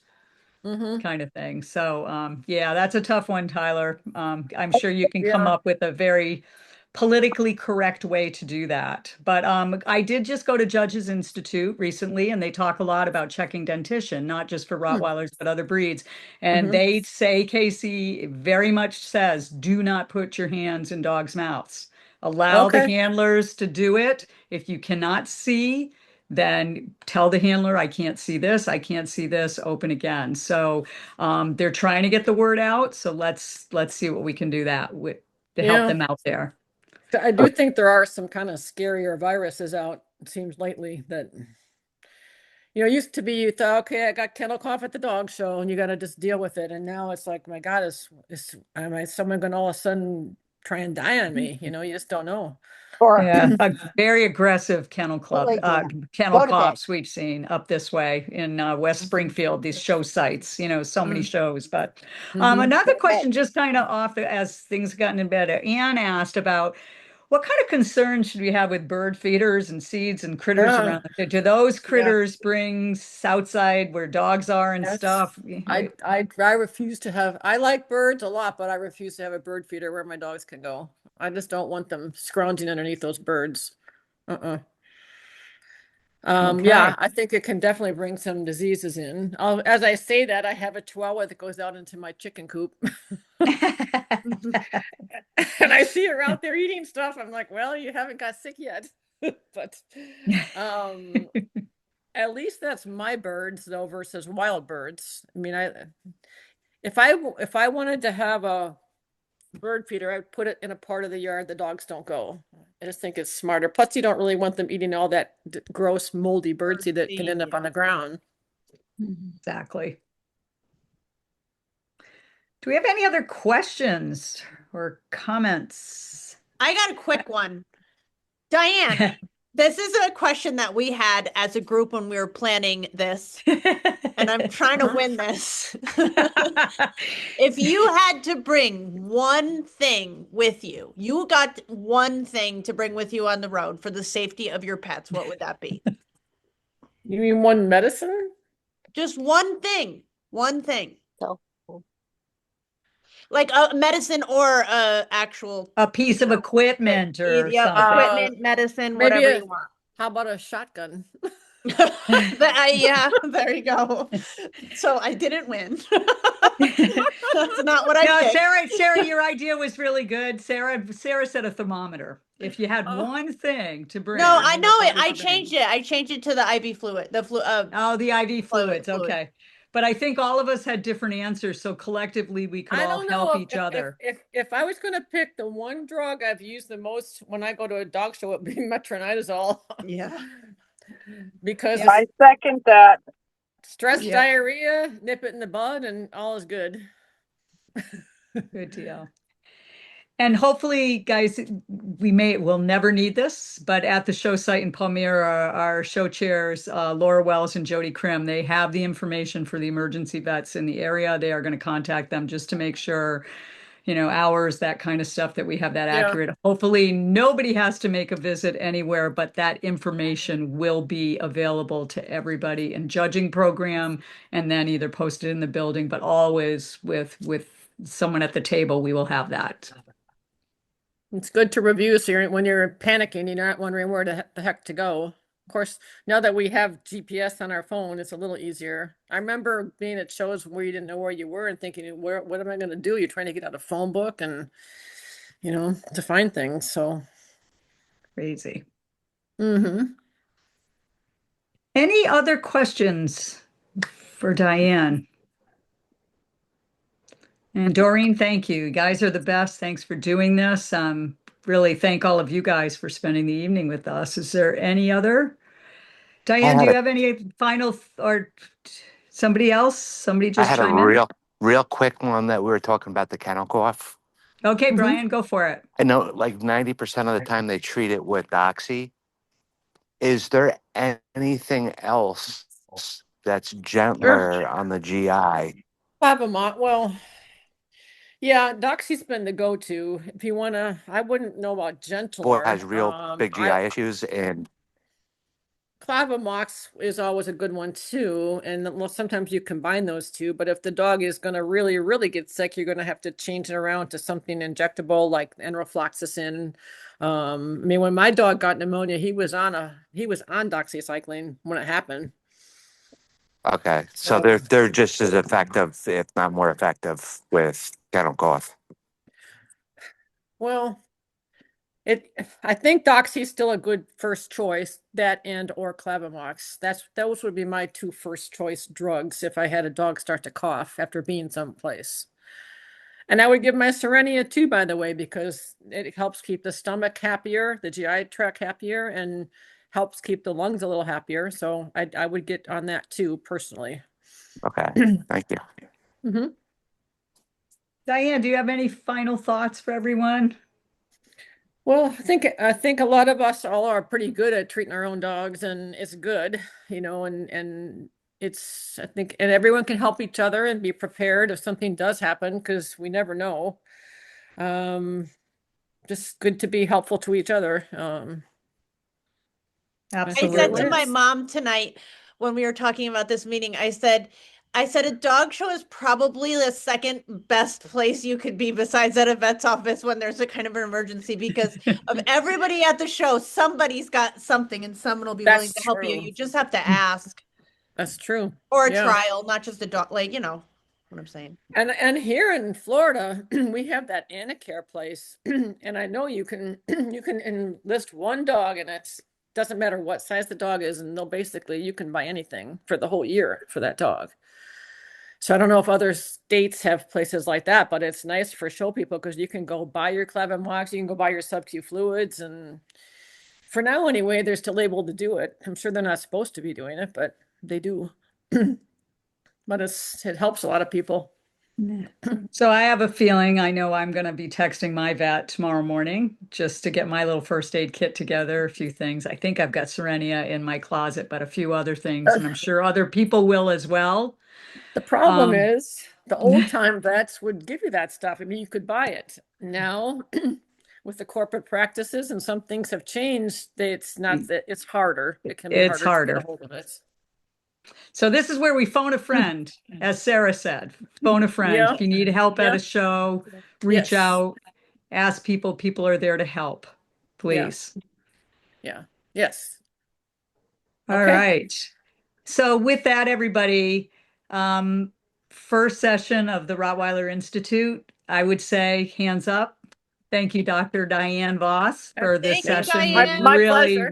Kind of thing. So yeah, that's a tough one, Tyler. I'm sure you can come up with a very politically correct way to do that. But I did just go to Judges Institute recently, and they talk a lot about checking dentition, not just for Rottweilers, but other breeds. And they say, Casey very much says, do not put your hands in dogs' mouths. Allow the handlers to do it. If you cannot see, then tell the handler, I can't see this, open again. So they're trying to get the word out. So let's see what we can do that with to help them out there. I do think there are some kind of scarier viruses out, it seems lately, that used to be you thought, okay, I got kennel cough at the dog show and you got to just deal with it. And now it's like, my God, is someone going to all of a sudden try and die on me? You just don't know. Yeah, a very aggressive kennel club, kennel cops we've seen up this way in West Springfield, these show sites, so many shows. But another question, just kind of off as things gotten in bed, Anne asked about what kind of concerns should we have with bird feeders and seeds and critters around? Do those critters bring outside where dogs are and stuff? I refuse to have. I like birds a lot, but I refuse to have a bird feeder where my dogs can go. I just don't want them scrounging underneath those birds. Yeah, I think it can definitely bring some diseases in. As I say that, I have a Chihuahua that goes out into my chicken coop. And I see her out there eating stuff. I'm like, well, you haven't got sick yet. But at least that's my birds though versus wild birds. I mean, if I wanted to have a bird feeder, I'd put it in a part of the yard the dogs don't go. I just think it's smarter. Plus, you don't really want them eating all that gross, moldy birdseed that can end up on the ground. Exactly. Do we have any other questions or comments? I got a quick one. Diane, this is a question that we had as a group when we were planning this, and I'm trying to win this. If you had to bring one thing with you, you got one thing to bring with you on the road for the safety of your pets, what would that be? You mean one medicine? Just one thing. One thing. Like a medicine or a piece of equipment or something. Equipment, medicine, whatever you want. How about a shotgun? Yeah, there you go. So I didn't win. That's not what I picked. Sarah, your idea was really good. Sarah said a thermometer. If you had one thing to bring. No, I know it. I changed it. I changed it to the IV fluid. The the IV fluids. Okay. But I think all of us had different answers, so collectively we could all help each other. If I was going to pick the one drug I've used the most when I go to a dog show, it would be metronidazole. Yeah. Because I second that. Stress diarrhea, nip it in the bud, and all is good. Good deal. And hopefully, guys, we'll never need this, but at the show site in Palmyra, our show chairs, Laura Wells and Jody Krim, they have the information for the emergency vets in the area. They are going to contact them just to make sure, hours, that kind of stuff, that we have that accurate. Hopefully, nobody has to make a visit anywhere, but that information will be available to everybody in judging program, and then either posted in the building, but always with someone at the table, we will have that. It's good to review so when you're panicking, you're not wondering where the heck to go. Of course, now that we have GPS on our phone, it's a little easier. I remember being at shows where you didn't know where you were and thinking, what am I going to do? You're trying to get out a phone book and, to find things. So crazy. Any other questions for Diane? And Doreen, thank you. You guys are the best. Thanks for doing this. Really thank all of you guys for spending the evening with us. Is there any other? Diane, do you have any final or somebody else? Somebody just chime in? I had a real quick one that we were talking about the kennel cough. Okay, Brian, go for it. I know like 90% of the time they treat it with Doxy. Is there anything else that's gentler on the GI? Well, yeah, Doxy's been the go-to. If you want to, I wouldn't know about gentler. Has real big GI issues, and Clavamox is always a good one too. And sometimes you combine those two, but if the dog is going to really, really get sick, you're going to have to change it around to something injectable like enrofloxacin. I mean, when my dog got pneumonia, he was on doxycycline when it happened. Okay, so they're just as effective, if not more effective, with kennel cough. Well, I think Doxy's still a good first choice, that and or Clavamox. Those would be my two first choice drugs if I had a dog start to cough after being someplace. And I would give my Serenia too, by the way, because it helps keep the stomach happier, the GI tract happier, and helps keep the lungs a little happier. So I would get on that too, personally. Okay, thank you. Mm-hmm. Diane, do you have any final thoughts for everyone? Well, I think a lot of us all are pretty good at treating our own dogs, and it's good, and it's, I think, and everyone can help each other and be prepared if something does happen, because we never know. Just good to be helpful to each other. Absolutely. I said to my mom tonight when we were talking about this meeting, I said a dog show is probably the second best place you could be besides at a vet's office when there's a kind of an emergency, because of everybody at the show, somebody's got something and someone will be willing to help you. You just have to ask. That's true. Or a trial, not just a dog, like, what I'm saying. And here in Florida, we have that Anacare place, and I know you can enlist one dog, and it's doesn't matter what size the dog is, and you can buy anything for the whole year for that dog. So I don't know if other states have places like that, but it's nice for show people because you can go buy your Clavamox, you can go buy your sub-Q fluids, and for now anyway, they're still able to do it. I'm sure they're not supposed to be doing it, but they do. But it helps a lot of people. So I have a feeling I know I'm going to be texting my vet tomorrow morning just to get my little first aid kit together, a few things. I think I've got Serenia in my closet, but a few other things, and I'm sure other people will as well. The problem is the old time vets would give you that stuff. I mean, you could buy it. Now, with the corporate practices and some things have changed, it's harder. It can be harder to get a hold of it. So this is where we phone a friend, as Sarah said. Phone a friend. Yeah. If you need help at Yeah. a show, reach out, ask people. People are there to help. Please. Yeah. Yes. All right. So with that, everybody, first session of the Rottweiler Institute, I would say hands up. Thank you, Dr. Diane Voss, for this Thank you, session. Diane. My Really, pleasure.